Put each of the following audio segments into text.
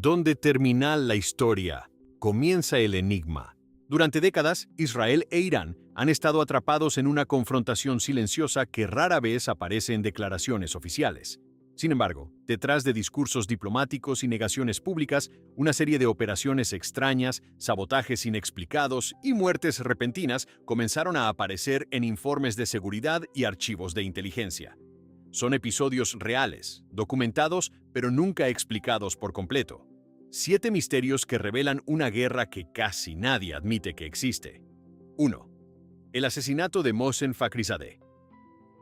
Donde termina la historia, comienza el enigma. Durante décadas, Israel e Irán han estado atrapados en una confrontación silenciosa que rara vez aparece en declaraciones oficiales. Sin embargo, detrás de discursos diplomáticos y negaciones públicas, una serie de operaciones extrañas, sabotajes inexplicados y muertes repentinas comenzaron a aparecer en informes de seguridad y archivos de inteligencia. Son episodios reales, documentados, pero nunca explicados por completo. 7 misterios que revelan una guerra que casi nadie admite que existe. 1. El asesinato de Mohsen Fakhrizadeh.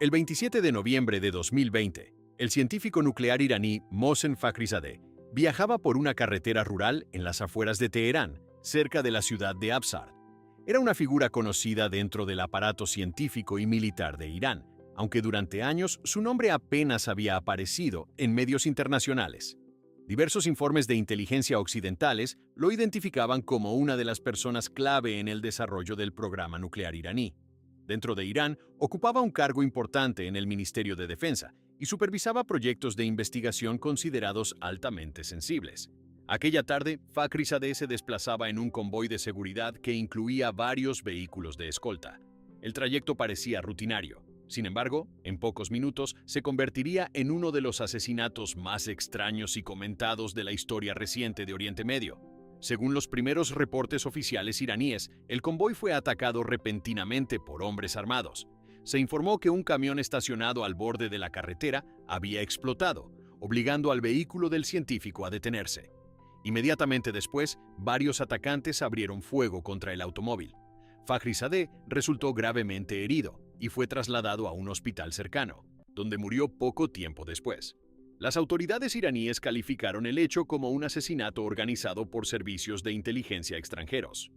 El 27 de noviembre de 2020, el científico nuclear iraní Mohsen Fakhrizadeh viajaba por una carretera rural en las afueras de Teherán, cerca de la ciudad de Absard. Era una figura conocida dentro del aparato científico y militar de Irán, aunque durante años su nombre apenas había aparecido en medios internacionales. Diversos informes de inteligencia occidentales lo identificaban como una de las personas clave en el desarrollo del programa nuclear iraní. Dentro de Irán, ocupaba un cargo importante en el Ministerio de Defensa y supervisaba proyectos de investigación considerados altamente sensibles. Aquella tarde, Fakhrizadeh se desplazaba en un convoy de seguridad que incluía varios vehículos de escolta. El trayecto parecía rutinario. Sin embargo, en pocos minutos se convertiría en uno de los asesinatos más extraños y comentados de la historia reciente de Oriente Medio. Según los primeros reportes oficiales iraníes, el convoy fue atacado repentinamente por hombres armados. Se informó que un camión estacionado al borde de la carretera había explotado, obligando al vehículo del científico a detenerse. Inmediatamente después, varios atacantes abrieron fuego contra el automóvil. Fakhrizadeh resultó gravemente herido y fue trasladado a un hospital cercano, donde murió poco tiempo después. Las autoridades iraníes calificaron el hecho como un asesinato organizado por servicios de inteligencia extranjeros.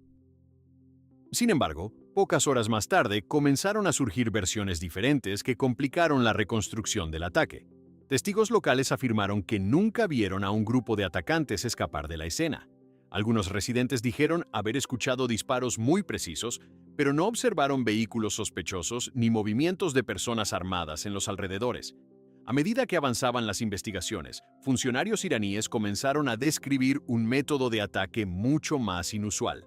Sin embargo, pocas horas más tarde comenzaron a surgir versiones diferentes que complicaron la reconstrucción del ataque. Testigos locales afirmaron que nunca vieron a un grupo de atacantes escapar de la escena. Algunos residentes dijeron haber escuchado disparos muy precisos, pero no observaron vehículos sospechosos ni movimientos de personas armadas en los alrededores. A medida que avanzaban las investigaciones, funcionarios iraníes comenzaron a describir un método de ataque mucho más inusual.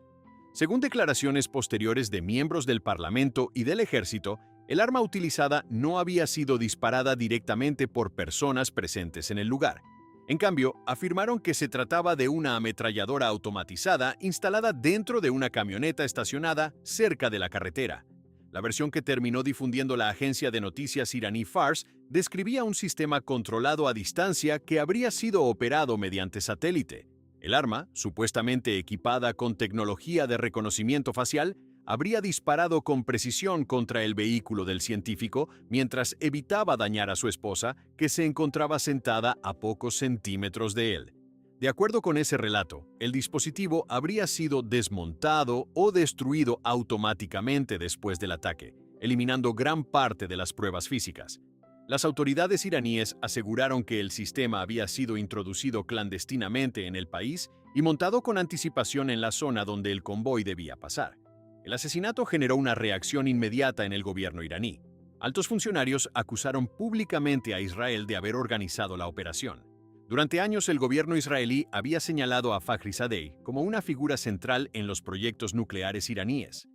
Según declaraciones posteriores de miembros del Parlamento y del Ejército, el arma utilizada no había sido disparada directamente por personas presentes en el lugar. En cambio, afirmaron que se trataba de una ametralladora automatizada instalada dentro de una camioneta estacionada cerca de la carretera. La versión que terminó difundiendo la agencia de noticias iraní Fars describía un sistema controlado a distancia que habría sido operado mediante satélite. El arma, supuestamente equipada con tecnología de reconocimiento facial, habría disparado con precisión contra el vehículo del científico mientras evitaba dañar a su esposa, que se encontraba sentada a pocos centímetros de él. De acuerdo con ese relato, el dispositivo habría sido desmontado o destruido automáticamente después del ataque, eliminando gran parte de las pruebas físicas. Las autoridades iraníes aseguraron que el sistema había sido introducido clandestinamente en el país y montado con anticipación en la zona donde el convoy debía pasar. El asesinato generó una reacción inmediata en el gobierno iraní. Altos funcionarios acusaron públicamente a Israel de haber organizado la operación. Durante años, el gobierno israelí había señalado a Fakhrizadeh como una figura central en los proyectos nucleares iraníes.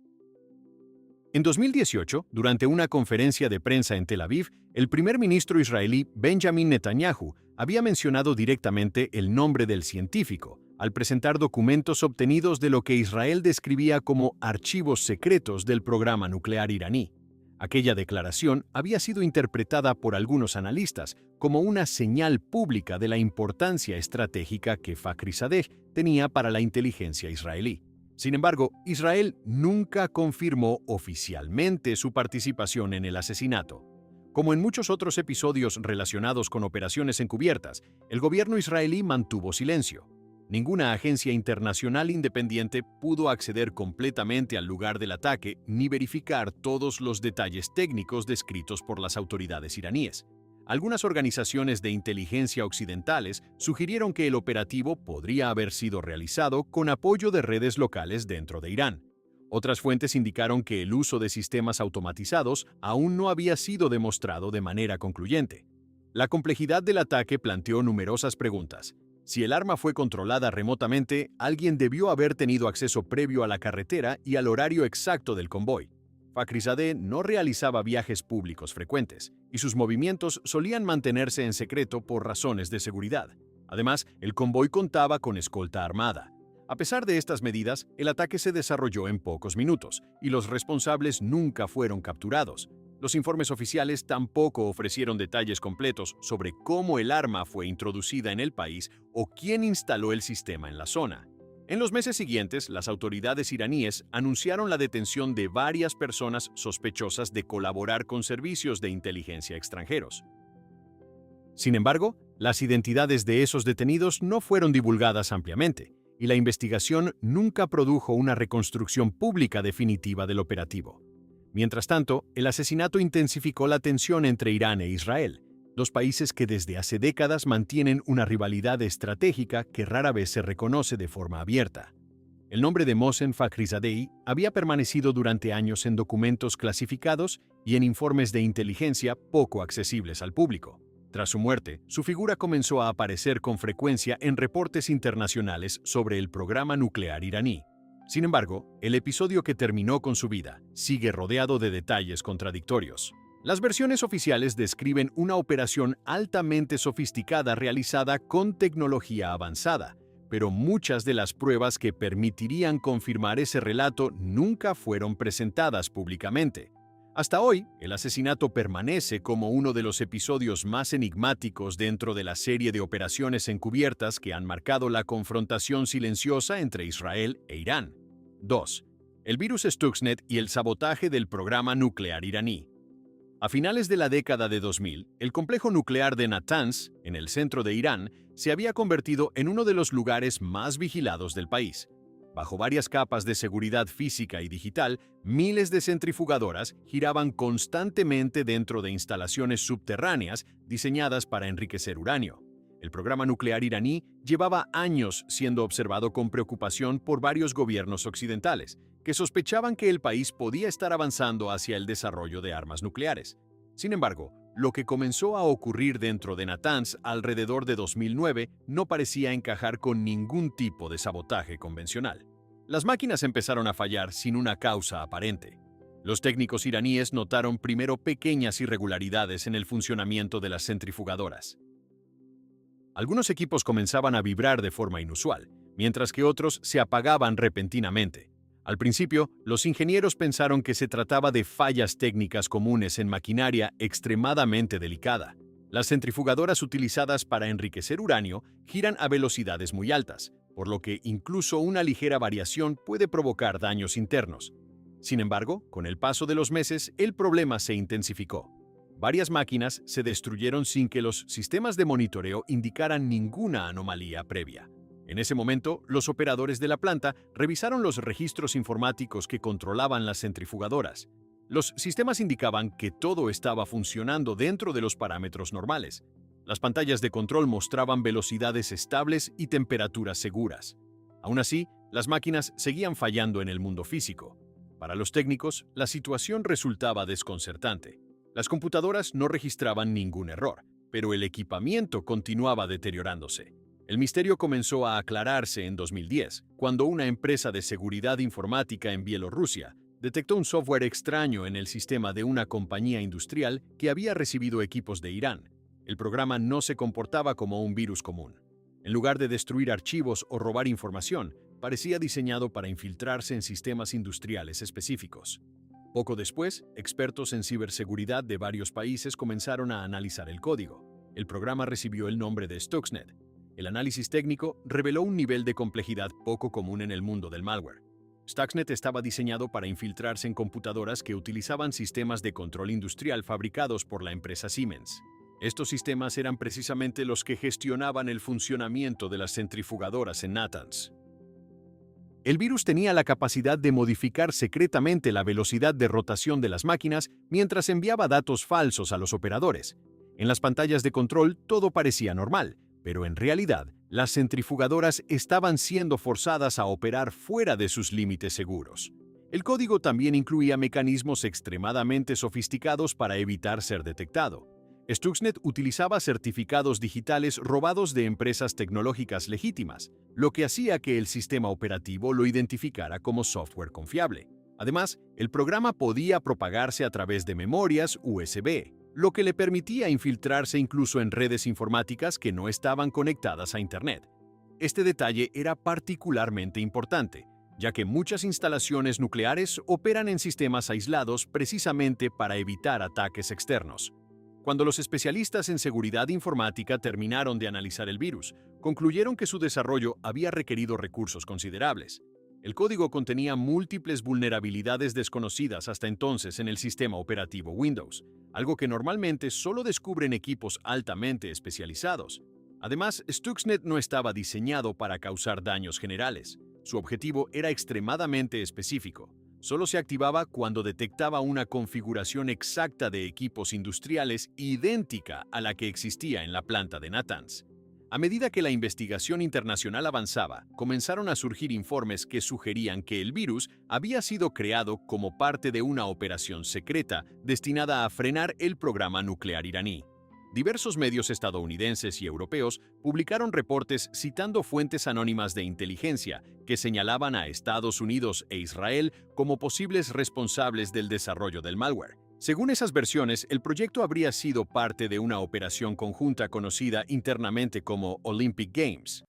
En 2018, durante una conferencia de prensa en Tel Aviv, el primer ministro israelí Benjamin Netanyahu había mencionado directamente el nombre del científico, al presentar documentos obtenidos de lo que Israel describía como archivos secretos del programa nuclear iraní. Aquella declaración había sido interpretada por algunos analistas como una señal pública de la importancia estratégica que Fakhrizadeh tenía para la inteligencia israelí. Sin embargo, Israel nunca confirmó oficialmente su participación en el asesinato. Como en muchos otros episodios relacionados con operaciones encubiertas, el gobierno israelí mantuvo silencio. Ninguna agencia internacional independiente pudo acceder completamente al lugar del ataque ni verificar todos los detalles técnicos descritos por las autoridades iraníes. Algunas organizaciones de inteligencia occidentales sugirieron que el operativo podría haber sido realizado con apoyo de redes locales dentro de Irán. Otras fuentes indicaron que el uso de sistemas automatizados aún no había sido demostrado de manera concluyente. La complejidad del ataque planteó numerosas preguntas. Si el arma fue controlada remotamente, alguien debió haber tenido acceso previo a la carretera y al horario exacto del convoy. Fakhrizadeh no realizaba viajes públicos frecuentes, y sus movimientos solían mantenerse en secreto por razones de seguridad. Además, el convoy contaba con escolta armada. A pesar de estas medidas, el ataque se desarrolló en pocos minutos, y los responsables nunca fueron capturados. Los informes oficiales tampoco ofrecieron detalles completos sobre cómo el arma fue introducida en el país o quién instaló el sistema en la zona. En los meses siguientes, las autoridades iraníes anunciaron la detención de varias personas sospechosas de colaborar con servicios de inteligencia extranjeros. Sin embargo, las identidades de esos detenidos no fueron divulgadas ampliamente, y la investigación nunca produjo una reconstrucción pública definitiva del operativo. Mientras tanto, el asesinato intensificó la tensión entre Irán e Israel, dos países que desde hace décadas mantienen una rivalidad estratégica que rara vez se reconoce de forma abierta. El nombre de Mohsen Fakhrizadeh había permanecido durante años en documentos clasificados y en informes de inteligencia poco accesibles al público. Tras su muerte, su figura comenzó a aparecer con frecuencia en reportes internacionales sobre el programa nuclear iraní. Sin embargo, el episodio que terminó con su vida sigue rodeado de detalles contradictorios. Las versiones oficiales describen una operación altamente sofisticada realizada con tecnología avanzada, pero muchas de las pruebas que permitirían confirmar ese relato nunca fueron presentadas públicamente. Hasta hoy, el asesinato permanece como uno de los episodios más enigmáticos dentro de la serie de operaciones encubiertas que han marcado la confrontación silenciosa entre Israel e Irán. 2. El virus Stuxnet y el sabotaje del programa nuclear iraní. A finales de la década de 2000, el complejo nuclear de Natanz, en el centro de Irán, se había convertido en uno de los lugares más vigilados del país. Bajo varias capas de seguridad física y digital, miles de centrifugadoras giraban constantemente dentro de instalaciones subterráneas diseñadas para enriquecer uranio. El programa nuclear iraní llevaba años siendo observado con preocupación por varios gobiernos occidentales, que sospechaban que el país podía estar avanzando hacia el desarrollo de armas nucleares. Sin embargo, lo que comenzó a ocurrir dentro de Natanz alrededor de 2009 no parecía encajar con ningún tipo de sabotaje convencional. Las máquinas empezaron a fallar sin una causa aparente. Los técnicos iraníes notaron primero pequeñas irregularidades en el funcionamiento de las centrifugadoras. Algunos equipos comenzaban a vibrar de forma inusual, mientras que otros se apagaban repentinamente. Al principio, los ingenieros pensaron que se trataba de fallas técnicas comunes en maquinaria extremadamente delicada. Las centrifugadoras utilizadas para enriquecer uranio giran a velocidades muy altas, por lo que incluso una ligera variación puede provocar daños internos. Sin embargo, con el paso de los meses, el problema se intensificó. Varias máquinas se destruyeron sin que los sistemas de monitoreo indicaran ninguna anomalía previa. En ese momento, los operadores de la planta revisaron los registros informáticos que controlaban las centrifugadoras. Los sistemas indicaban que todo estaba funcionando dentro de los parámetros normales. Las pantallas de control mostraban velocidades estables y temperaturas seguras. Aún así, las máquinas seguían fallando en el mundo físico. Para los técnicos, la situación resultaba desconcertante. Las computadoras no registraban ningún error, pero el equipamiento continuaba deteriorándose. El misterio comenzó a aclararse en 2010, cuando una empresa de seguridad informática en Bielorrusia detectó un software extraño en el sistema de una compañía industrial que había recibido equipos de Irán. El programa no se comportaba como un virus común. En lugar de destruir archivos o robar información, parecía diseñado para infiltrarse en sistemas industriales específicos. Poco después, expertos en ciberseguridad de varios países comenzaron a analizar el código. El programa recibió el nombre de Stuxnet. El análisis técnico reveló un nivel de complejidad poco común en el mundo del malware. Stuxnet estaba diseñado para infiltrarse en computadoras que utilizaban sistemas de control industrial fabricados por la empresa Siemens. Estos sistemas eran precisamente los que gestionaban el funcionamiento de las centrifugadoras en Natanz. El virus tenía la capacidad de modificar secretamente la velocidad de rotación de las máquinas mientras enviaba datos falsos a los operadores. En las pantallas de control todo parecía normal, pero en realidad, las centrifugadoras estaban siendo forzadas a operar fuera de sus límites seguros. El código también incluía mecanismos extremadamente sofisticados para evitar ser detectado. Stuxnet utilizaba certificados digitales robados de empresas tecnológicas legítimas, lo que hacía que el sistema operativo lo identificara como software confiable. Además, el programa podía propagarse a través de memorias USB, lo que le permitía infiltrarse incluso en redes informáticas que no estaban conectadas a Internet. Este detalle era particularmente importante, ya que muchas instalaciones nucleares operan en sistemas aislados precisamente para evitar ataques externos. Cuando los especialistas en seguridad informática terminaron de analizar el virus, concluyeron que su desarrollo había requerido recursos considerables. El código contenía múltiples vulnerabilidades desconocidas hasta entonces en el sistema operativo Windows, algo que normalmente solo descubren equipos altamente especializados. Además, Stuxnet no estaba diseñado para causar daños generales. Su objetivo era extremadamente específico. Solo se activaba cuando detectaba una configuración exacta de equipos industriales idéntica a la que existía en la planta de Natanz. A medida que la investigación internacional avanzaba, comenzaron a surgir informes que sugerían que el virus había sido creado como parte de una operación secreta destinada a frenar el programa nuclear iraní. Diversos medios estadounidenses y europeos publicaron reportes citando fuentes anónimas de inteligencia que señalaban a Estados Unidos e Israel como posibles responsables del desarrollo del malware. Según esas versiones, el proyecto habría sido parte de una operación conjunta conocida internamente como Olympic Games.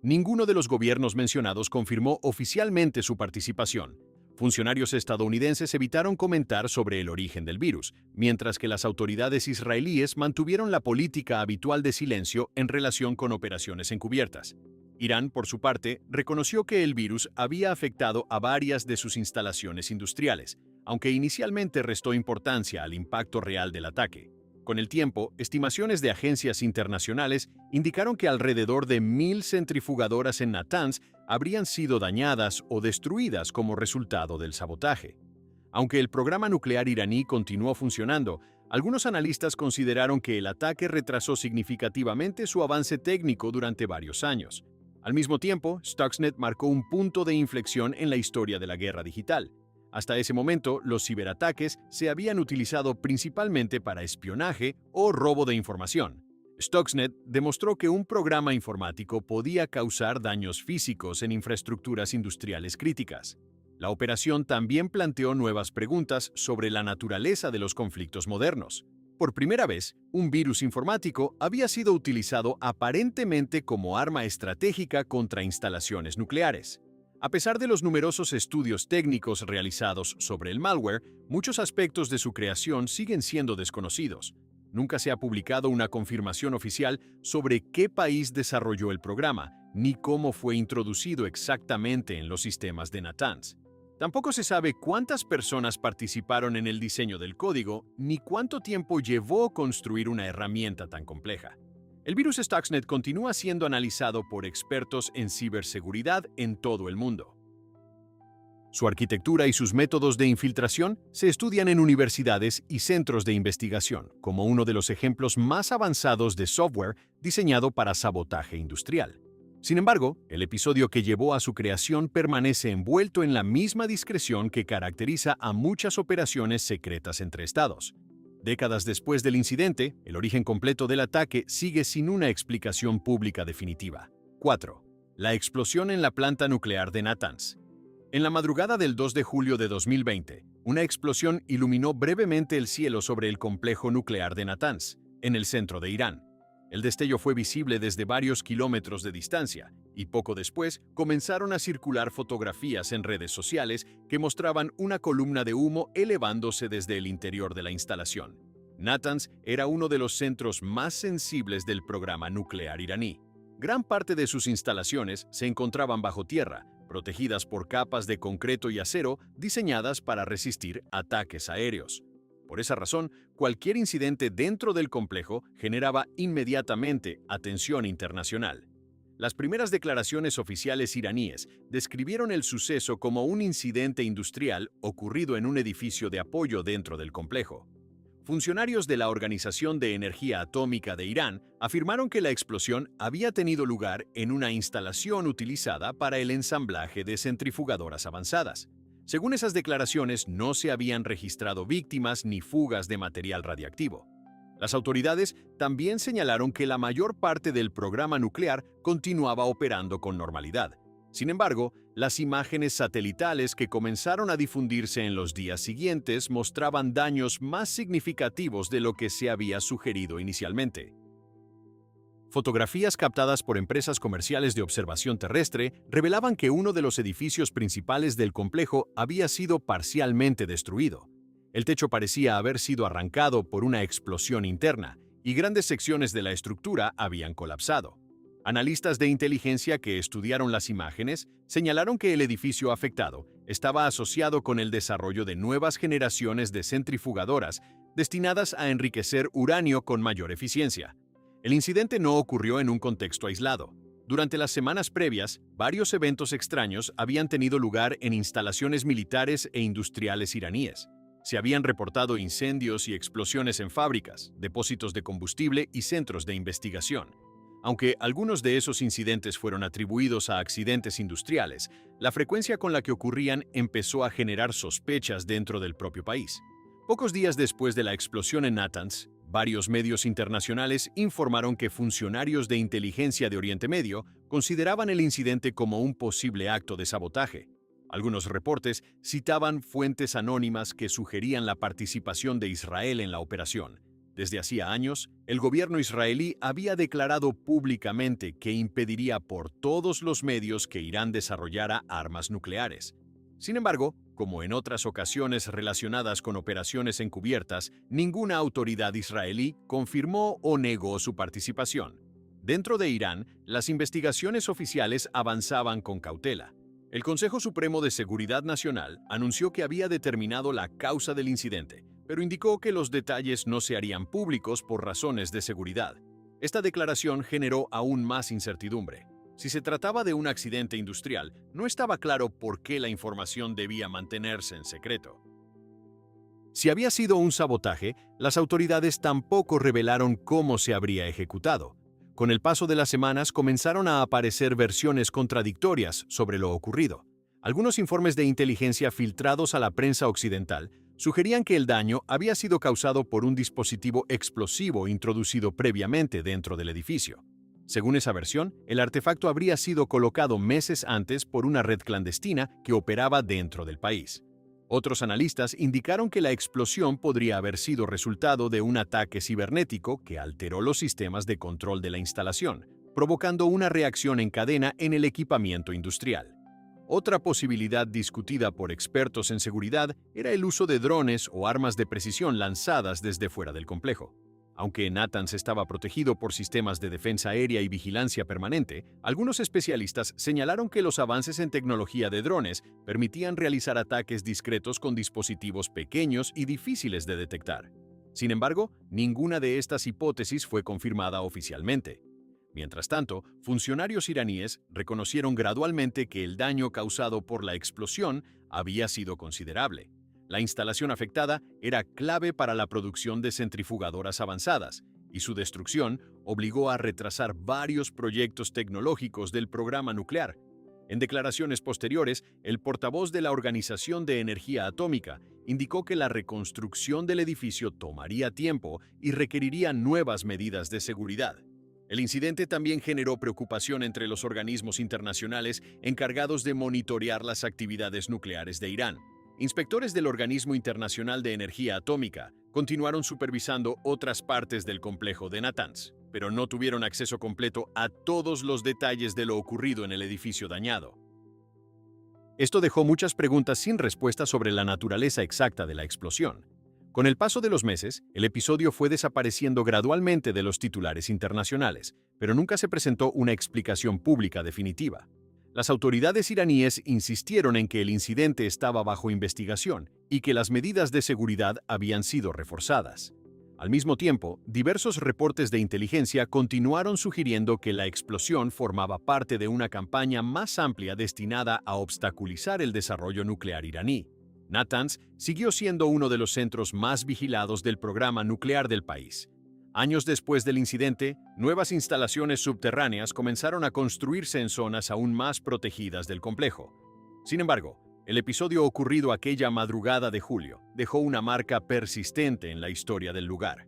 Ninguno de los gobiernos mencionados confirmó oficialmente su participación. Funcionarios estadounidenses evitaron comentar sobre el origen del virus, mientras que las autoridades israelíes mantuvieron la política habitual de silencio en relación con operaciones encubiertas. Irán, por su parte, reconoció que el virus había afectado a varias de sus instalaciones industriales, aunque inicialmente restó importancia al impacto real del ataque. Con el tiempo, estimaciones de agencias internacionales indicaron que alrededor de 1.000 centrifugadoras en Natanz habrían sido dañadas o destruidas como resultado del sabotaje. Aunque el programa nuclear iraní continuó funcionando, algunos analistas consideraron que el ataque retrasó significativamente su avance técnico durante varios años. Al mismo tiempo, Stuxnet marcó un punto de inflexión en la historia de la guerra digital. Hasta ese momento, los ciberataques se habían utilizado principalmente para espionaje o robo de información. Stuxnet demostró que un programa informático podía causar daños físicos en infraestructuras industriales críticas. La operación también planteó nuevas preguntas sobre la naturaleza de los conflictos modernos. Por primera vez, un virus informático había sido utilizado aparentemente como arma estratégica contra instalaciones nucleares. A pesar de los numerosos estudios técnicos realizados sobre el malware, muchos aspectos de su creación siguen siendo desconocidos. Nunca se ha publicado una confirmación oficial sobre qué país desarrolló el programa, ni cómo fue introducido exactamente en los sistemas de Natanz. Tampoco se sabe cuántas personas participaron en el diseño del código, ni cuánto tiempo llevó construir una herramienta tan compleja. El virus Stuxnet continúa siendo analizado por expertos en ciberseguridad en todo el mundo. Su arquitectura y sus métodos de infiltración se estudian en universidades y centros de investigación, como uno de los ejemplos más avanzados de software diseñado para sabotaje industrial. Sin embargo, el episodio que llevó a su creación permanece envuelto en la misma discreción que caracteriza a muchas operaciones secretas entre estados. Décadas después del incidente, el origen completo del ataque sigue sin una explicación pública definitiva. 4. La explosión en la planta nuclear de Natanz. En la madrugada del 2 de julio de 2020, una explosión iluminó brevemente el cielo sobre el complejo nuclear de Natanz, en el centro de Irán. El destello fue visible desde varios kilómetros de distancia, y poco después comenzaron a circular fotografías en redes sociales que mostraban una columna de humo elevándose desde el interior de la instalación. Natanz era uno de los centros más sensibles del programa nuclear iraní. Gran parte de sus instalaciones se encontraban bajo tierra, protegidas por capas de concreto y acero diseñadas para resistir ataques aéreos. Por esa razón, cualquier incidente dentro del complejo generaba inmediatamente atención internacional. Las primeras declaraciones oficiales iraníes describieron el suceso como un incidente industrial ocurrido en un edificio de apoyo dentro del complejo. Funcionarios de la Organización de Energía Atómica de Irán afirmaron que la explosión había tenido lugar en una instalación utilizada para el ensamblaje de centrifugadoras avanzadas. Según esas declaraciones, no se habían registrado víctimas ni fugas de material radiactivo. Las autoridades también señalaron que la mayor parte del programa nuclear continuaba operando con normalidad. Sin embargo, las imágenes satelitales que comenzaron a difundirse en los días siguientes mostraban daños más significativos de lo que se había sugerido inicialmente. Fotografías captadas por empresas comerciales de observación terrestre revelaban que uno de los edificios principales del complejo había sido parcialmente destruido. El techo parecía haber sido arrancado por una explosión interna y grandes secciones de la estructura habían colapsado. Analistas de inteligencia que estudiaron las imágenes señalaron que el edificio afectado estaba asociado con el desarrollo de nuevas generaciones de centrifugadoras destinadas a enriquecer uranio con mayor eficiencia. El incidente no ocurrió en un contexto aislado. Durante las semanas previas, varios eventos extraños habían tenido lugar en instalaciones militares e industriales iraníes. Se habían reportado incendios y explosiones en fábricas, depósitos de combustible y centros de investigación. Aunque algunos de esos incidentes fueron atribuidos a accidentes industriales, la frecuencia con la que ocurrían empezó a generar sospechas dentro del propio país. Pocos días después de la explosión en Natanz, varios medios internacionales informaron que funcionarios de inteligencia de Oriente Medio consideraban el incidente como un posible acto de sabotaje. Algunos reportes citaban fuentes anónimas que sugerían la participación de Israel en la operación. Desde hacía años, el gobierno israelí había declarado públicamente que impediría por todos los medios que Irán desarrollara armas nucleares. Sin embargo, como en otras ocasiones relacionadas con operaciones encubiertas, ninguna autoridad israelí confirmó o negó su participación. Dentro de Irán, las investigaciones oficiales avanzaban con cautela. El Consejo Supremo de Seguridad Nacional anunció que había determinado la causa del incidente, pero indicó que los detalles no se harían públicos por razones de seguridad. Esta declaración generó aún más incertidumbre. Si se trataba de un accidente industrial, no estaba claro por qué la información debía mantenerse en secreto. Si había sido un sabotaje, las autoridades tampoco revelaron cómo se habría ejecutado. Con el paso de las semanas comenzaron a aparecer versiones contradictorias sobre lo ocurrido. Algunos informes de inteligencia filtrados a la prensa occidental sugerían que el daño había sido causado por un dispositivo explosivo introducido previamente dentro del edificio. Según esa versión, el artefacto habría sido colocado meses antes por una red clandestina que operaba dentro del país. Otros analistas indicaron que la explosión podría haber sido resultado de un ataque cibernético que alteró los sistemas de control de la instalación, provocando una reacción en cadena en el equipamiento industrial. Otra posibilidad discutida por expertos en seguridad era el uso de drones o armas de precisión lanzadas desde fuera del complejo. Aunque Natanz estaba protegido por sistemas de defensa aérea y vigilancia permanente, algunos especialistas señalaron que los avances en tecnología de drones permitían realizar ataques discretos con dispositivos pequeños y difíciles de detectar. Sin embargo, ninguna de estas hipótesis fue confirmada oficialmente. Mientras tanto, funcionarios iraníes reconocieron gradualmente que el daño causado por la explosión había sido considerable. La instalación afectada era clave para la producción de centrifugadoras avanzadas, y su destrucción obligó a retrasar varios proyectos tecnológicos del programa nuclear. En declaraciones posteriores, el portavoz de la Organización de Energía Atómica indicó que la reconstrucción del edificio tomaría tiempo y requeriría nuevas medidas de seguridad. El incidente también generó preocupación entre los organismos internacionales encargados de monitorear las actividades nucleares de Irán. Inspectores del Organismo Internacional de Energía Atómica continuaron supervisando otras partes del complejo de Natanz, pero no tuvieron acceso completo a todos los detalles de lo ocurrido en el edificio dañado. Esto dejó muchas preguntas sin respuesta sobre la naturaleza exacta de la explosión. Con el paso de los meses, el episodio fue desapareciendo gradualmente de los titulares internacionales, pero nunca se presentó una explicación pública definitiva. Las autoridades iraníes insistieron en que el incidente estaba bajo investigación y que las medidas de seguridad habían sido reforzadas. Al mismo tiempo, diversos reportes de inteligencia continuaron sugiriendo que la explosión formaba parte de una campaña más amplia destinada a obstaculizar el desarrollo nuclear iraní. Natanz siguió siendo uno de los centros más vigilados del programa nuclear del país. Años después del incidente, nuevas instalaciones subterráneas comenzaron a construirse en zonas aún más protegidas del complejo. Sin embargo, el episodio ocurrido aquella madrugada de julio dejó una marca persistente en la historia del lugar.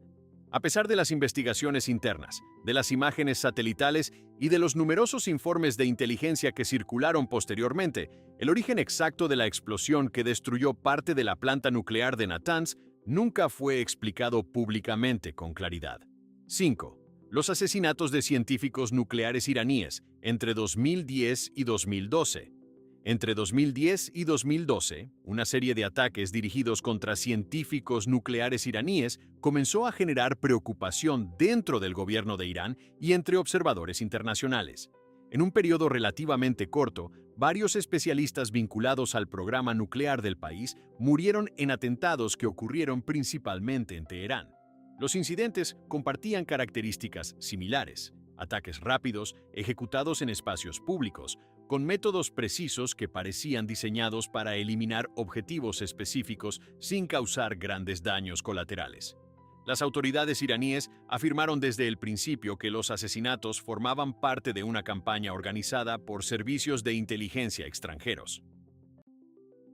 A pesar de las investigaciones internas, de las imágenes satelitales y de los numerosos informes de inteligencia que circularon posteriormente, el origen exacto de la explosión que destruyó parte de la planta nuclear de Natanz nunca fue explicado públicamente con claridad. 5. Los asesinatos de científicos nucleares iraníes entre 2010 y 2012. Entre 2010 y 2012, una serie de ataques dirigidos contra científicos nucleares iraníes comenzó a generar preocupación dentro del gobierno de Irán y entre observadores internacionales. En un periodo relativamente corto, varios especialistas vinculados al programa nuclear del país murieron en atentados que ocurrieron principalmente en Teherán. Los incidentes compartían características similares: ataques rápidos, ejecutados en espacios públicos, con métodos precisos que parecían diseñados para eliminar objetivos específicos sin causar grandes daños colaterales. Las autoridades iraníes afirmaron desde el principio que los asesinatos formaban parte de una campaña organizada por servicios de inteligencia extranjeros.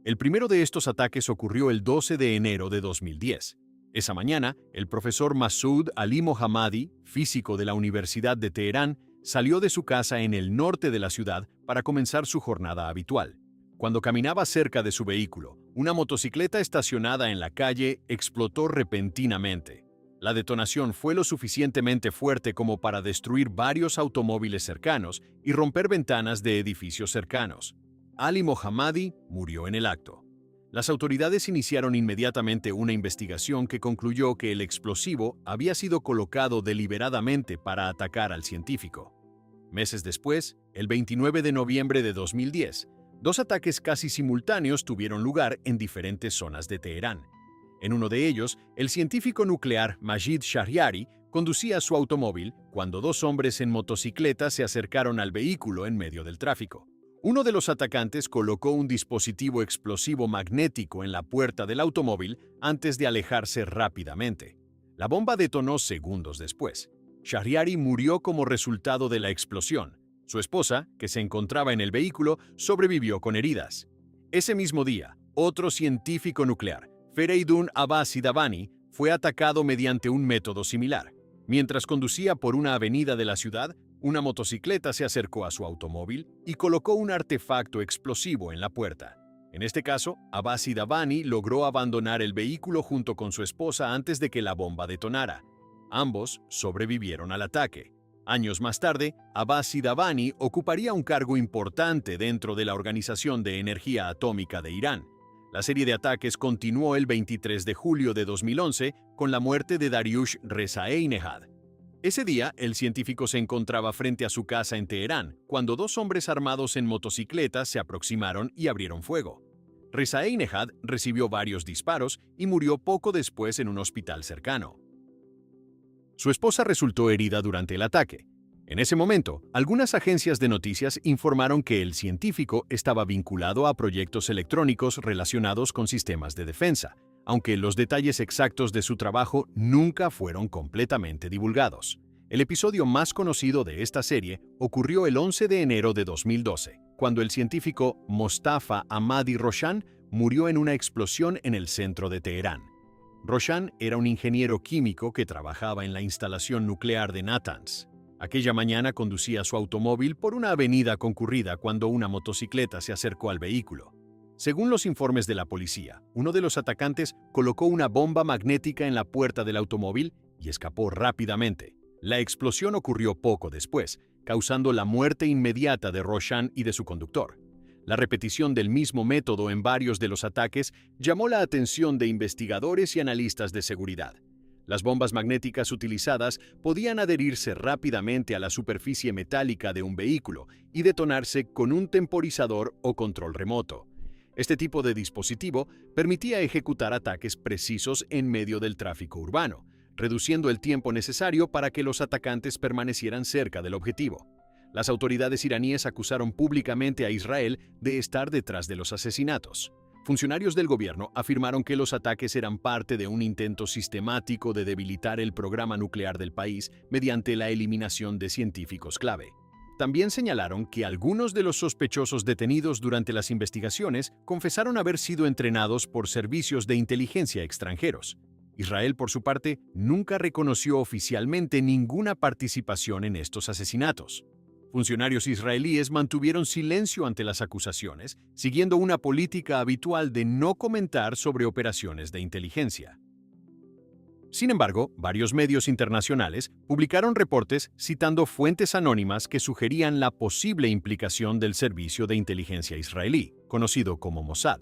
El primero de estos ataques ocurrió el 12 de enero de 2010. Esa mañana, el profesor Masoud Ali Mohammadi, físico de la Universidad de Teherán, salió de su casa en el norte de la ciudad para comenzar su jornada habitual. Cuando caminaba cerca de su vehículo, una motocicleta estacionada en la calle explotó repentinamente. La detonación fue lo suficientemente fuerte como para destruir varios automóviles cercanos y romper ventanas de edificios cercanos. Ali Mohammadi murió en el acto. Las autoridades iniciaron inmediatamente una investigación que concluyó que el explosivo había sido colocado deliberadamente para atacar al científico. Meses después, el 29 de noviembre de 2010, dos ataques casi simultáneos tuvieron lugar en diferentes zonas de Teherán. En uno de ellos, el científico nuclear Majid Shahriari conducía su automóvil cuando dos hombres en motocicleta se acercaron al vehículo en medio del tráfico. Uno de los atacantes colocó un dispositivo explosivo magnético en la puerta del automóvil antes de alejarse rápidamente. La bomba detonó segundos después. Shahriari murió como resultado de la explosión. Su esposa, que se encontraba en el vehículo, sobrevivió con heridas. Ese mismo día, otro científico nuclear, Fereydun Abbasi Davani, fue atacado mediante un método similar. Mientras conducía por una avenida de la ciudad, una motocicleta se acercó a su automóvil y colocó un artefacto explosivo en la puerta. En este caso, Abbasi Davani logró abandonar el vehículo junto con su esposa antes de que la bomba detonara. Ambos sobrevivieron al ataque. Años más tarde, Abbasi Davani ocuparía un cargo importante dentro de la Organización de Energía Atómica de Irán. La serie de ataques continuó el 23 de julio de 2011 con la muerte de Dariush Rezaienejad. Ese día, el científico se encontraba frente a su casa en Teherán, cuando dos hombres armados en motocicletas se aproximaron y abrieron fuego. Rezaienejad recibió varios disparos y murió poco después en un hospital cercano. Su esposa resultó herida durante el ataque. En ese momento, algunas agencias de noticias informaron que el científico estaba vinculado a proyectos electrónicos relacionados con sistemas de defensa, aunque los detalles exactos de su trabajo nunca fueron completamente divulgados. El episodio más conocido de esta serie ocurrió el 11 de enero de 2012, cuando el científico Mostafa Ahmadi Roshan murió en una explosión en el centro de Teherán. Roshan era un ingeniero químico que trabajaba en la instalación nuclear de Natanz. Aquella mañana conducía su automóvil por una avenida concurrida cuando una motocicleta se acercó al vehículo. Según los informes de la policía, uno de los atacantes colocó una bomba magnética en la puerta del automóvil y escapó rápidamente. La explosión ocurrió poco después, causando la muerte inmediata de Roshan y de su conductor. La repetición del mismo método en varios de los ataques llamó la atención de investigadores y analistas de seguridad. Las bombas magnéticas utilizadas podían adherirse rápidamente a la superficie metálica de un vehículo y detonarse con un temporizador o control remoto. Este tipo de dispositivo permitía ejecutar ataques precisos en medio del tráfico urbano, reduciendo el tiempo necesario para que los atacantes permanecieran cerca del objetivo. Las autoridades iraníes acusaron públicamente a Israel de estar detrás de los asesinatos. Funcionarios del gobierno afirmaron que los ataques eran parte de un intento sistemático de debilitar el programa nuclear del país mediante la eliminación de científicos clave. También señalaron que algunos de los sospechosos detenidos durante las investigaciones confesaron haber sido entrenados por servicios de inteligencia extranjeros. Israel, por su parte, nunca reconoció oficialmente ninguna participación en estos asesinatos. Funcionarios israelíes mantuvieron silencio ante las acusaciones, siguiendo una política habitual de no comentar sobre operaciones de inteligencia. Sin embargo, varios medios internacionales publicaron reportes citando fuentes anónimas que sugerían la posible implicación del servicio de inteligencia israelí, conocido como Mossad.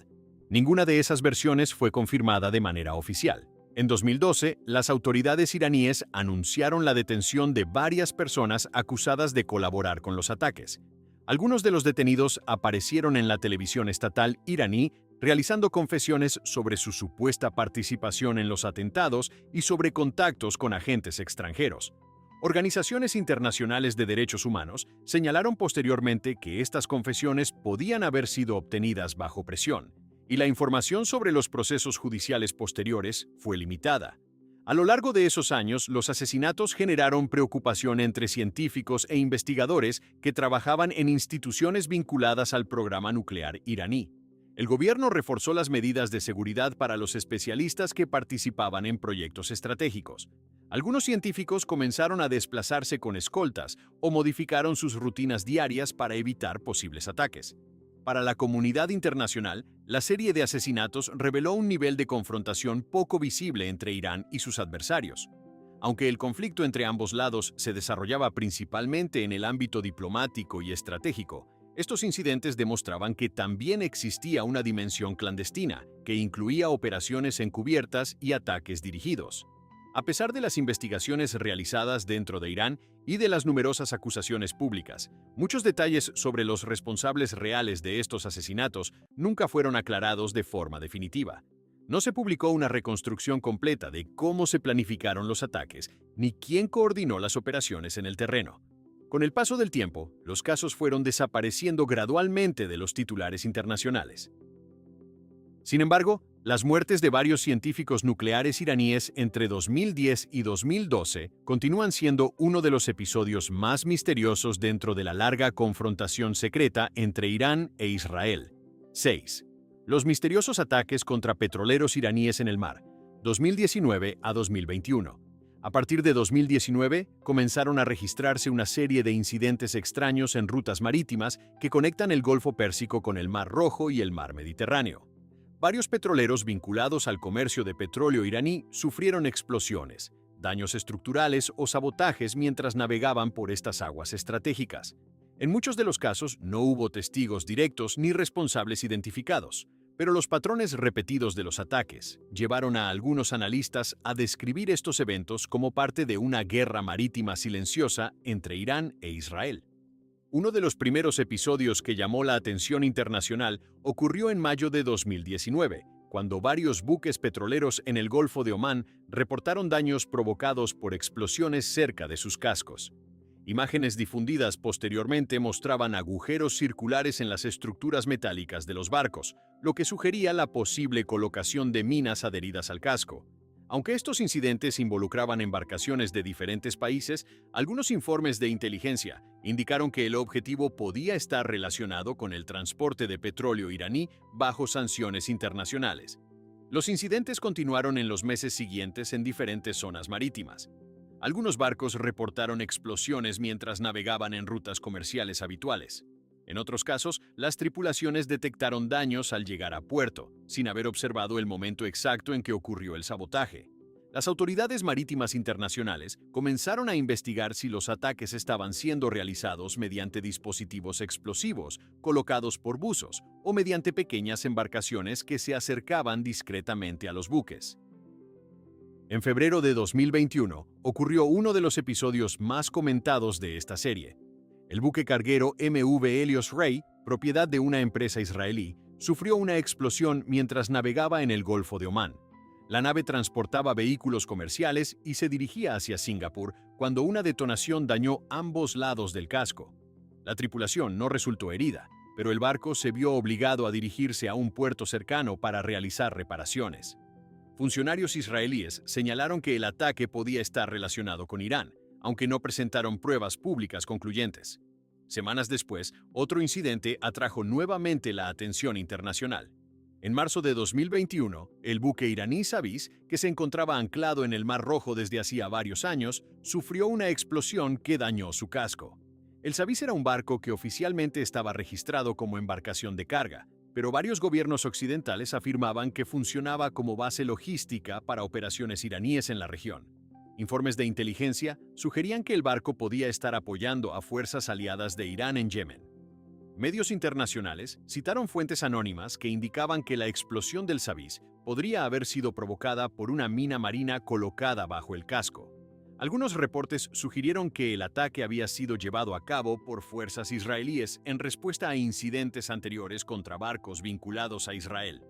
Ninguna de esas versiones fue confirmada de manera oficial. En 2012, las autoridades iraníes anunciaron la detención de varias personas acusadas de colaborar con los ataques. Algunos de los detenidos aparecieron en la televisión estatal iraní realizando confesiones sobre su supuesta participación en los atentados y sobre contactos con agentes extranjeros. Organizaciones internacionales de derechos humanos señalaron posteriormente que estas confesiones podían haber sido obtenidas bajo presión, y la información sobre los procesos judiciales posteriores fue limitada. A lo largo de esos años, los asesinatos generaron preocupación entre científicos e investigadores que trabajaban en instituciones vinculadas al programa nuclear iraní. El gobierno reforzó las medidas de seguridad para los especialistas que participaban en proyectos estratégicos. Algunos científicos comenzaron a desplazarse con escoltas o modificaron sus rutinas diarias para evitar posibles ataques. Para la comunidad internacional, la serie de asesinatos reveló un nivel de confrontación poco visible entre Irán y sus adversarios. Aunque el conflicto entre ambos lados se desarrollaba principalmente en el ámbito diplomático y estratégico, estos incidentes demostraban que también existía una dimensión clandestina, que incluía operaciones encubiertas y ataques dirigidos. A pesar de las investigaciones realizadas dentro de Irán y de las numerosas acusaciones públicas, muchos detalles sobre los responsables reales de estos asesinatos nunca fueron aclarados de forma definitiva. No se publicó una reconstrucción completa de cómo se planificaron los ataques ni quién coordinó las operaciones en el terreno. Con el paso del tiempo, los casos fueron desapareciendo gradualmente de los titulares internacionales. Sin embargo, las muertes de varios científicos nucleares iraníes entre 2010 y 2012 continúan siendo uno de los episodios más misteriosos dentro de la larga confrontación secreta entre Irán e Israel. 6. Los misteriosos ataques contra petroleros iraníes en el mar, 2019 a 2021. A partir de 2019, comenzaron a registrarse una serie de incidentes extraños en rutas marítimas que conectan el Golfo Pérsico con el Mar Rojo y el Mar Mediterráneo. Varios petroleros vinculados al comercio de petróleo iraní sufrieron explosiones, daños estructurales o sabotajes mientras navegaban por estas aguas estratégicas. En muchos de los casos no hubo testigos directos ni responsables identificados, pero los patrones repetidos de los ataques llevaron a algunos analistas a describir estos eventos como parte de una guerra marítima silenciosa entre Irán e Israel. Uno de los primeros episodios que llamó la atención internacional ocurrió en mayo de 2019, cuando varios buques petroleros en el Golfo de Omán reportaron daños provocados por explosiones cerca de sus cascos. Imágenes difundidas posteriormente mostraban agujeros circulares en las estructuras metálicas de los barcos, lo que sugería la posible colocación de minas adheridas al casco. Aunque estos incidentes involucraban embarcaciones de diferentes países, algunos informes de inteligencia indicaron que el objetivo podía estar relacionado con el transporte de petróleo iraní bajo sanciones internacionales. Los incidentes continuaron en los meses siguientes en diferentes zonas marítimas. Algunos barcos reportaron explosiones mientras navegaban en rutas comerciales habituales. En otros casos, las tripulaciones detectaron daños al llegar a puerto, sin haber observado el momento exacto en que ocurrió el sabotaje. Las autoridades marítimas internacionales comenzaron a investigar si los ataques estaban siendo realizados mediante dispositivos explosivos colocados por buzos o mediante pequeñas embarcaciones que se acercaban discretamente a los buques. En febrero de 2021 ocurrió uno de los episodios más comentados de esta serie. El buque carguero MV Helios Rey, propiedad de una empresa israelí, sufrió una explosión mientras navegaba en el Golfo de Omán. La nave transportaba vehículos comerciales y se dirigía hacia Singapur cuando una detonación dañó ambos lados del casco. La tripulación no resultó herida, pero el barco se vio obligado a dirigirse a un puerto cercano para realizar reparaciones. Funcionarios israelíes señalaron que el ataque podía estar relacionado con Irán, aunque no presentaron pruebas públicas concluyentes. Semanas después, otro incidente atrajo nuevamente la atención internacional. En marzo de 2021, el buque iraní Savis, que se encontraba anclado en el Mar Rojo desde hacía varios años, sufrió una explosión que dañó su casco. El Savis era un barco que oficialmente estaba registrado como embarcación de carga, pero varios gobiernos occidentales afirmaban que funcionaba como base logística para operaciones iraníes en la región. Informes de inteligencia sugerían que el barco podía estar apoyando a fuerzas aliadas de Irán en Yemen. Medios internacionales citaron fuentes anónimas que indicaban que la explosión del Savis podría haber sido provocada por una mina marina colocada bajo el casco. Algunos reportes sugirieron que el ataque había sido llevado a cabo por fuerzas israelíes en respuesta a incidentes anteriores contra barcos vinculados a Israel.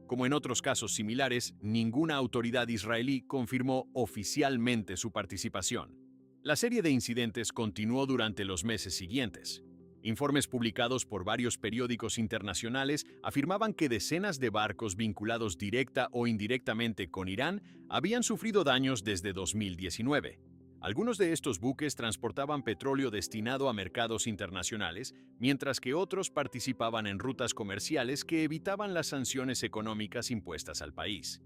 Como en otros casos similares, ninguna autoridad israelí confirmó oficialmente su participación. La serie de incidentes continuó durante los meses siguientes. Informes publicados por varios periódicos internacionales afirmaban que decenas de barcos vinculados directa o indirectamente con Irán habían sufrido daños desde 2019. Algunos de estos buques transportaban petróleo destinado a mercados internacionales, mientras que otros participaban en rutas comerciales que evitaban las sanciones económicas impuestas al país.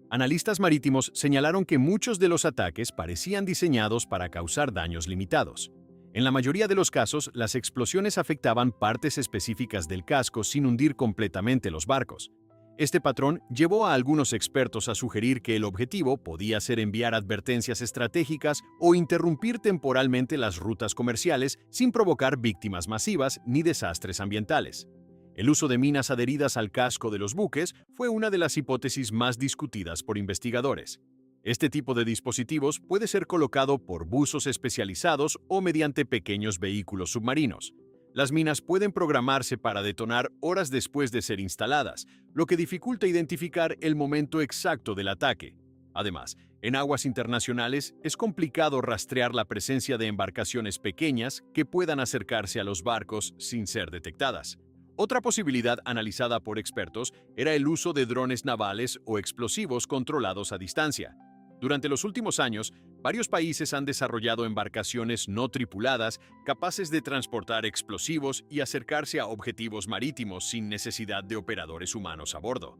Analistas marítimos señalaron que muchos de los ataques parecían diseñados para causar daños limitados. En la mayoría de los casos, las explosiones afectaban partes específicas del casco sin hundir completamente los barcos. Este patrón llevó a algunos expertos a sugerir que el objetivo podía ser enviar advertencias estratégicas o interrumpir temporalmente las rutas comerciales sin provocar víctimas masivas ni desastres ambientales. El uso de minas adheridas al casco de los buques fue una de las hipótesis más discutidas por investigadores. Este tipo de dispositivos puede ser colocado por buzos especializados o mediante pequeños vehículos submarinos. Las minas pueden programarse para detonar horas después de ser instaladas, lo que dificulta identificar el momento exacto del ataque. Además, en aguas internacionales es complicado rastrear la presencia de embarcaciones pequeñas que puedan acercarse a los barcos sin ser detectadas. Otra posibilidad analizada por expertos era el uso de drones navales o explosivos controlados a distancia. Durante los últimos años, varios países han desarrollado embarcaciones no tripuladas capaces de transportar explosivos y acercarse a objetivos marítimos sin necesidad de operadores humanos a bordo.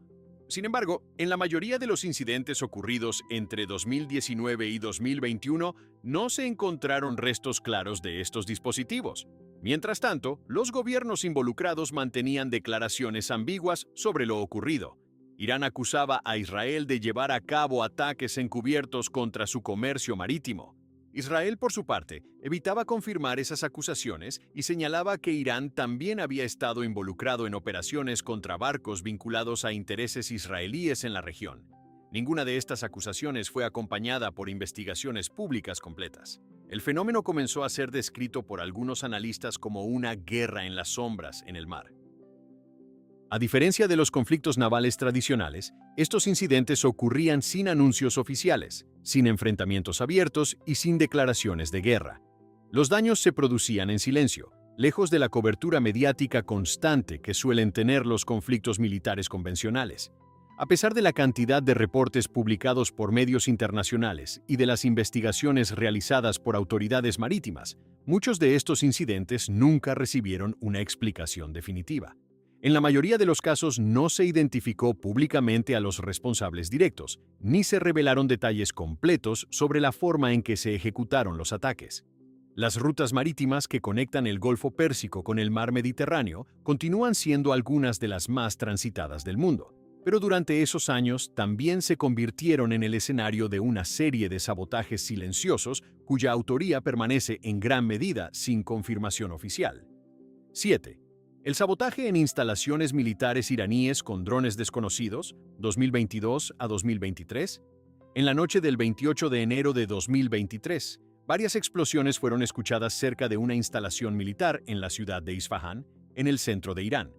Sin embargo, en la mayoría de los incidentes ocurridos entre 2019 y 2021 no se encontraron restos claros de estos dispositivos. Mientras tanto, los gobiernos involucrados mantenían declaraciones ambiguas sobre lo ocurrido. Irán acusaba a Israel de llevar a cabo ataques encubiertos contra su comercio marítimo. Israel, por su parte, evitaba confirmar esas acusaciones y señalaba que Irán también había estado involucrado en operaciones contra barcos vinculados a intereses israelíes en la región. Ninguna de estas acusaciones fue acompañada por investigaciones públicas completas. El fenómeno comenzó a ser descrito por algunos analistas como una guerra en las sombras en el mar. A diferencia de los conflictos navales tradicionales, estos incidentes ocurrían sin anuncios oficiales, sin enfrentamientos abiertos y sin declaraciones de guerra. Los daños se producían en silencio, lejos de la cobertura mediática constante que suelen tener los conflictos militares convencionales. A pesar de la cantidad de reportes publicados por medios internacionales y de las investigaciones realizadas por autoridades marítimas, muchos de estos incidentes nunca recibieron una explicación definitiva. En la mayoría de los casos no se identificó públicamente a los responsables directos, ni se revelaron detalles completos sobre la forma en que se ejecutaron los ataques. Las rutas marítimas que conectan el Golfo Pérsico con el Mar Mediterráneo continúan siendo algunas de las más transitadas del mundo, pero durante esos años también se convirtieron en el escenario de una serie de sabotajes silenciosos cuya autoría permanece en gran medida sin confirmación oficial. 7. El sabotaje en instalaciones militares iraníes con drones desconocidos, 2022 a 2023. En la noche del 28 de enero de 2023, varias explosiones fueron escuchadas cerca de una instalación militar en la ciudad de Isfahán, en el centro de Irán.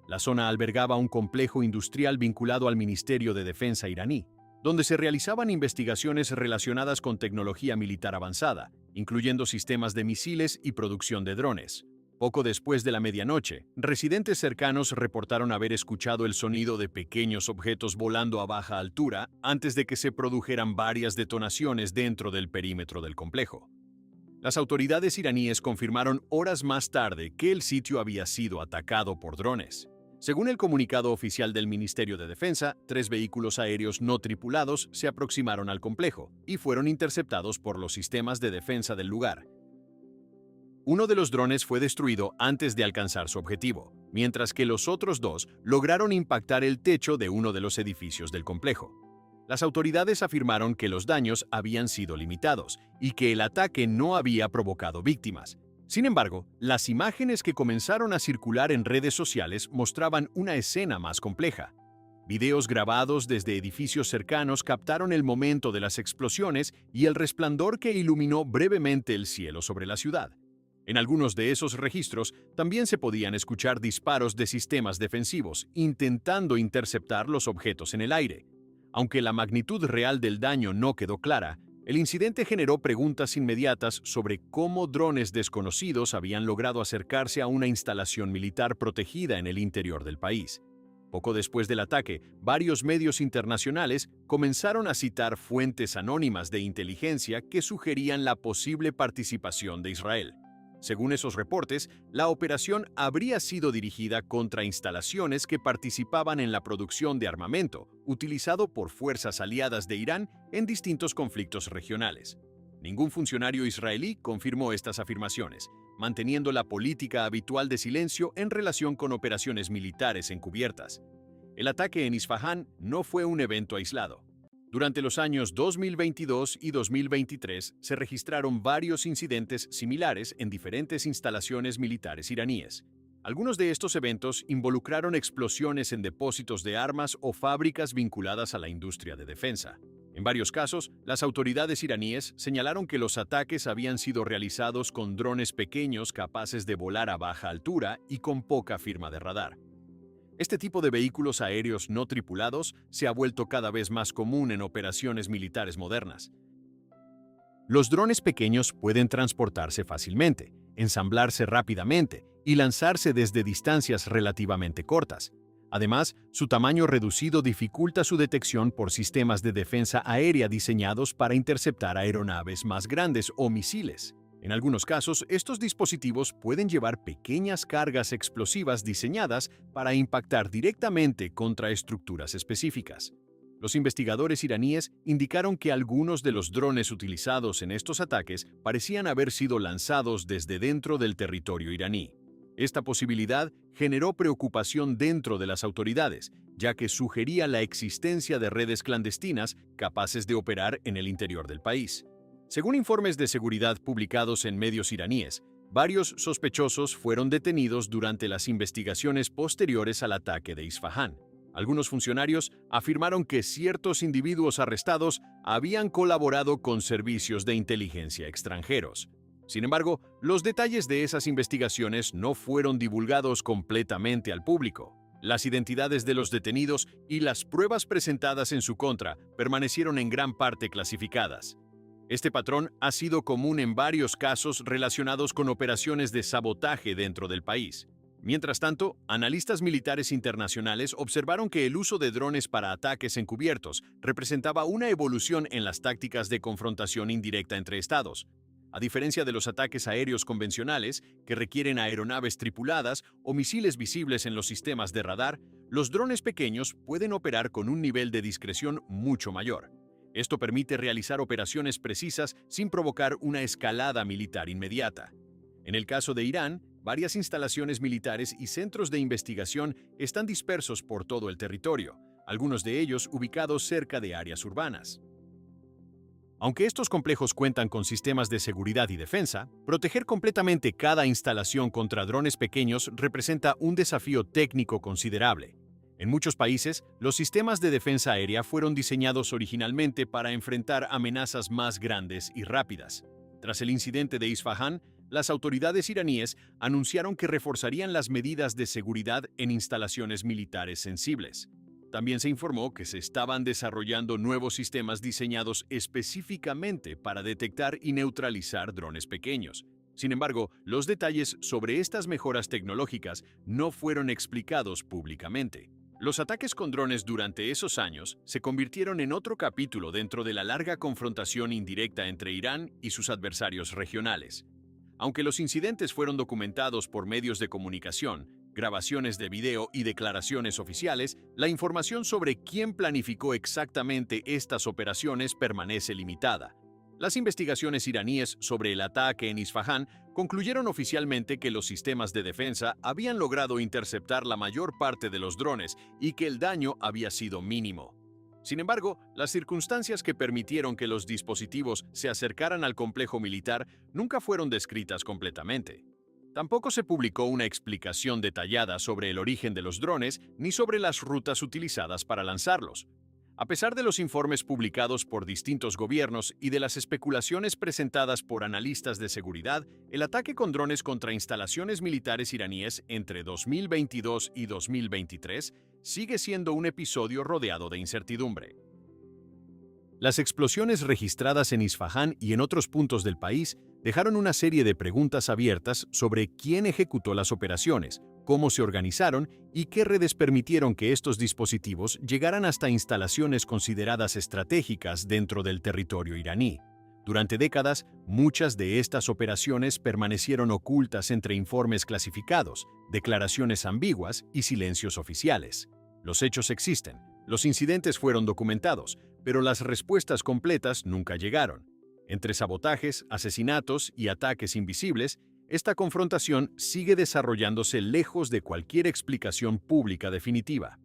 La zona albergaba un complejo industrial vinculado al Ministerio de Defensa iraní, donde se realizaban investigaciones relacionadas con tecnología militar avanzada, incluyendo sistemas de misiles y producción de drones. Poco después de la medianoche, residentes cercanos reportaron haber escuchado el sonido de pequeños objetos volando a baja altura antes de que se produjeran varias detonaciones dentro del perímetro del complejo. Las autoridades iraníes confirmaron horas más tarde que el sitio había sido atacado por drones. Según el comunicado oficial del Ministerio de Defensa, 3 vehículos aéreos no tripulados se aproximaron al complejo y fueron interceptados por los sistemas de defensa del lugar. Uno de los drones fue destruido antes de alcanzar su objetivo, mientras que los otros 2 lograron impactar el techo de uno de los edificios del complejo. Las autoridades afirmaron que los daños habían sido limitados y que el ataque no había provocado víctimas. Sin embargo, las imágenes que comenzaron a circular en redes sociales mostraban una escena más compleja. Videos grabados desde edificios cercanos captaron el momento de las explosiones y el resplandor que iluminó brevemente el cielo sobre la ciudad. En algunos de esos registros también se podían escuchar disparos de sistemas defensivos intentando interceptar los objetos en el aire. Aunque la magnitud real del daño no quedó clara, el incidente generó preguntas inmediatas sobre cómo drones desconocidos habían logrado acercarse a una instalación militar protegida en el interior del país. Poco después del ataque, varios medios internacionales comenzaron a citar fuentes anónimas de inteligencia que sugerían la posible participación de Israel. Según esos reportes, la operación habría sido dirigida contra instalaciones que participaban en la producción de armamento, utilizado por fuerzas aliadas de Irán en distintos conflictos regionales. Ningún funcionario israelí confirmó estas afirmaciones, manteniendo la política habitual de silencio en relación con operaciones militares encubiertas. El ataque en Isfahán no fue un evento aislado. Durante los años 2022 y 2023 se registraron varios incidentes similares en diferentes instalaciones militares iraníes. Algunos de estos eventos involucraron explosiones en depósitos de armas o fábricas vinculadas a la industria de defensa. En varios casos, las autoridades iraníes señalaron que los ataques habían sido realizados con drones pequeños capaces de volar a baja altura y con poca firma de radar. Este tipo de vehículos aéreos no tripulados se ha vuelto cada vez más común en operaciones militares modernas. Los drones pequeños pueden transportarse fácilmente, ensamblarse rápidamente y lanzarse desde distancias relativamente cortas. Además, su tamaño reducido dificulta su detección por sistemas de defensa aérea diseñados para interceptar aeronaves más grandes o misiles. En algunos casos, estos dispositivos pueden llevar pequeñas cargas explosivas diseñadas para impactar directamente contra estructuras específicas. Los investigadores iraníes indicaron que algunos de los drones utilizados en estos ataques parecían haber sido lanzados desde dentro del territorio iraní. Esta posibilidad generó preocupación dentro de las autoridades, ya que sugería la existencia de redes clandestinas capaces de operar en el interior del país. Según informes de seguridad publicados en medios iraníes, varios sospechosos fueron detenidos durante las investigaciones posteriores al ataque de Isfahán. Algunos funcionarios afirmaron que ciertos individuos arrestados habían colaborado con servicios de inteligencia extranjeros. Sin embargo, los detalles de esas investigaciones no fueron divulgados completamente al público. Las identidades de los detenidos y las pruebas presentadas en su contra permanecieron en gran parte clasificadas. Este patrón ha sido común en varios casos relacionados con operaciones de sabotaje dentro del país. Mientras tanto, analistas militares internacionales observaron que el uso de drones para ataques encubiertos representaba una evolución en las tácticas de confrontación indirecta entre estados. A diferencia de los ataques aéreos convencionales, que requieren aeronaves tripuladas o misiles visibles en los sistemas de radar, los drones pequeños pueden operar con un nivel de discreción mucho mayor. Esto permite realizar operaciones precisas sin provocar una escalada militar inmediata. En el caso de Irán, varias instalaciones militares y centros de investigación están dispersos por todo el territorio, algunos de ellos ubicados cerca de áreas urbanas. Aunque estos complejos cuentan con sistemas de seguridad y defensa, proteger completamente cada instalación contra drones pequeños representa un desafío técnico considerable. En muchos países, los sistemas de defensa aérea fueron diseñados originalmente para enfrentar amenazas más grandes y rápidas. Tras el incidente de Isfahán, las autoridades iraníes anunciaron que reforzarían las medidas de seguridad en instalaciones militares sensibles. También se informó que se estaban desarrollando nuevos sistemas diseñados específicamente para detectar y neutralizar drones pequeños. Sin embargo, los detalles sobre estas mejoras tecnológicas no fueron explicados públicamente. Los ataques con drones durante esos años se convirtieron en otro capítulo dentro de la larga confrontación indirecta entre Irán y sus adversarios regionales. Aunque los incidentes fueron documentados por medios de comunicación, grabaciones de video y declaraciones oficiales, la información sobre quién planificó exactamente estas operaciones permanece limitada. Las investigaciones iraníes sobre el ataque en Isfahán concluyeron oficialmente que los sistemas de defensa habían logrado interceptar la mayor parte de los drones y que el daño había sido mínimo. Sin embargo, las circunstancias que permitieron que los dispositivos se acercaran al complejo militar nunca fueron descritas completamente. Tampoco se publicó una explicación detallada sobre el origen de los drones ni sobre las rutas utilizadas para lanzarlos. A pesar de los informes publicados por distintos gobiernos y de las especulaciones presentadas por analistas de seguridad, el ataque con drones contra instalaciones militares iraníes entre 2022 y 2023 sigue siendo un episodio rodeado de incertidumbre. Las explosiones registradas en Isfahán y en otros puntos del país dejaron una serie de preguntas abiertas sobre quién ejecutó las operaciones, cómo se organizaron y qué redes permitieron que estos dispositivos llegaran hasta instalaciones consideradas estratégicas dentro del territorio iraní. Durante décadas, muchas de estas operaciones permanecieron ocultas entre informes clasificados, declaraciones ambiguas y silencios oficiales. Los hechos existen, los incidentes fueron documentados, pero las respuestas completas nunca llegaron. Entre sabotajes, asesinatos y ataques invisibles, esta confrontación sigue desarrollándose lejos de cualquier explicación pública definitiva.